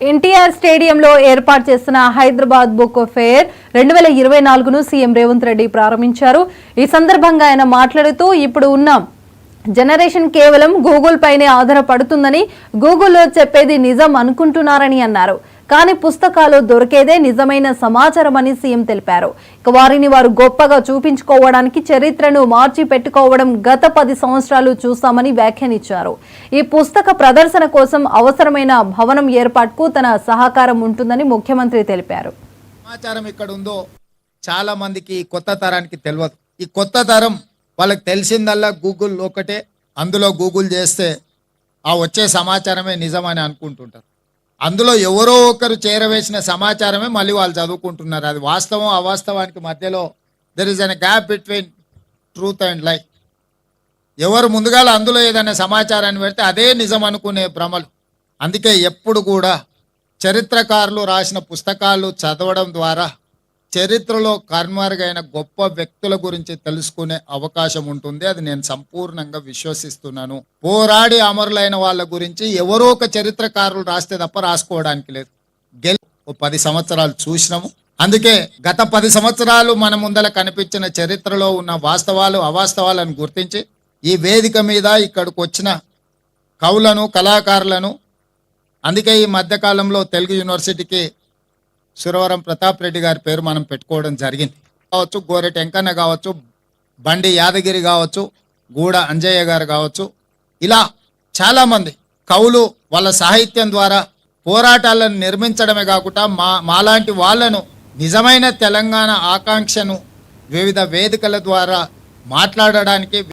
ఎన్టీఆర్ స్టేడియంలో ఏర్పాటు చేసిన హైదరాబాద్ బుక్ ఫేర్ 2024ను సీఎం రేవంత్ రెడ్డి ప్రారంభించారు. ఈ సందర్భంగా ఆయన మాట్లాడుతూ ఇప్పుడు ఉన్న జనరేషన్ కేవలం గూగుల్ పైనే ఆధారపడుతుందని, గూగుల్లో చెప్పేది నిజం అనుకుంటున్నారని అన్నారు. కానీ పుస్తకాలు దొరికేదే నిజమైన సమాచారం అని సీఎం తెలిపారు. వారిని వారు గొప్పగా చూపించుకోవడానికి చరిత్రను మార్చి పెట్టుకోవడం గత 10 సంవత్సరాలు చూస్తామని వ్యాఖ్యానించారు. ఈ పుస్తక ప్రదర్శన కోసం అవసరమైన భవనం ఏర్పాటుకు తన సహకారం ఉంటుందని ముఖ్యమంత్రి తెలిపారు. సమాచారం ఇక్కడ ఉందో చాలా మందికి కొత్త తరానికి తెలియదు. ఈ కొత్త తరం వాళ్ళకి తెలిసిందల్లా గూగుల్ ఒకటే, అందులో గూగుల్ చేస్తే ఆ వచ్చే సమాచారమే నిజమని అనుకుంటుంటారు. అందులో ఎవరో ఒకరు చేరవేసిన సమాచారమే మళ్ళీ వాళ్ళు చదువుకుంటున్నారు. అది వాస్తవం అవాస్తవానికి మధ్యలో there is an gap between truth and లై. ఎవరు ముందుగా అందులో ఏదైనా సమాచారాన్ని పెడితే అదే నిజం అనుకునే భ్రమలు. అందుకే ఎప్పుడు కూడా చరిత్రకారులు రాసిన పుస్తకాలు చదవడం ద్వారా చరిత్రలో కనుమరుగైన గొప్ప వ్యక్తుల గురించి తెలుసుకునే అవకాశం ఉంటుంది. అది నేను సంపూర్ణంగా విశ్వసిస్తున్నాను. పోరాడి అమరులైన వాళ్ళ గురించి ఎవరో ఒక చరిత్రకారులు రాస్తే తప్ప రాసుకోవడానికి లేదు. 10 సంవత్సరాలు చూసినాము. అందుకే గత 10 సంవత్సరాలు మన ముందర కనిపించిన చరిత్రలో ఉన్న వాస్తవాలు అవాస్తవాలను గుర్తించి ఈ వేదిక మీద ఇక్కడికి వచ్చిన కవులను కళాకారులను, అందుకే ఈ మధ్యకాలంలో తెలుగు యూనివర్సిటీకి సురవరం ప్రతాప్ రెడ్డి గారి పేరు మనం పెట్టుకోవడం జరిగింది. కావచ్చు, గోరెటి వెంకన్న కావచ్చు, బండి యాదగిరి కావచ్చు, గూడ అంజయ్య గారు కావచ్చు, ఇలా చాలామంది కవులు వాళ్ళ సాహిత్యం ద్వారా పోరాటాలను నిర్మించడమే కాకుండా మాలాంటి వాళ్ళను నిజమైన తెలంగాణ ఆకాంక్షను వివిధ వేదికల ద్వారా మాట్లాడడానికి